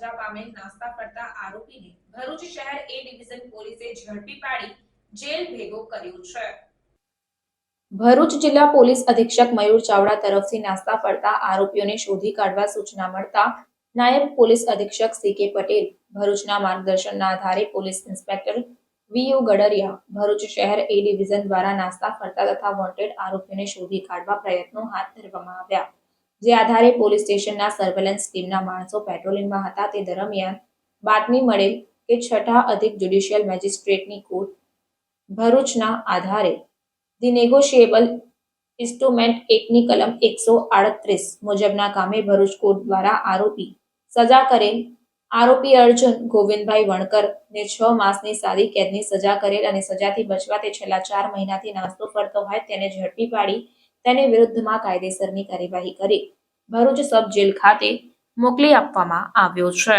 સજા પામેલ નાસ્તા ફરતા આરોપીને ભરૂચ શહેર એ ડિવિઝન પોલીસે ઝડપી પાડી જેલ ભેગો કર્યો છે। ભરૂચ જિલ્લા પોલીસ અધિક્ષક મયુર ચાવડા તરફથી નાસ્તા ફરતા આરોપીઓને શોધી કાઢવા સૂચના મળતા નાયબ પોલીસ અધિક્ષક સી.કે. પટેલ ભરૂચના માર્ગદર્શનના આધારે પોલીસ ઇન્સ્પેક્ટર વી.યુ. ગડરિયા ભરૂચ શહેર એ ડિવિઝન દ્વારા નાસ્તા ફરતા તથા વોન્ટેડ આરોપીઓને શોધી કાઢવા પ્રયત્નો હાથ ધરવામાં આવ્યા। જે આધારે પોલીસ સ્ટેશનના સર્વેલન્સ ટીમના માણસો પેટ્રોલિંગમાં હતા તે દરમિયાન બાતમી મળેલ કે છઠ્ઠા અધિક જ્યુડિશિયલ મેજિસ્ટ્રેટની કોર્ટ ભરૂચના આધારે ધી નેગોશિયેબલ ઇન્સ્ટ્રુમેન્ટ એક્ટની કલમ 138 મુજબના કામે ભરૂચ કોર્ટ દ્વારા આરોપી સજા કરેલ આરોપી અર્જુન ગોવિંદભાઈ વણકર ને 6 માસની સાદી કેદની સજા કરેલ અને સજાથી બચવા તે છેલ્લા 4 મહિનાથી નાસ્તો ફરતો હોય તેને ઝડપી પાડી તેની વિરુદ્ધમાં કાયદેસરની કાર્યવાહી કરી ભરૂચ સબ જેલ ખાતે મોકલી આપવામાં આવ્યો છે।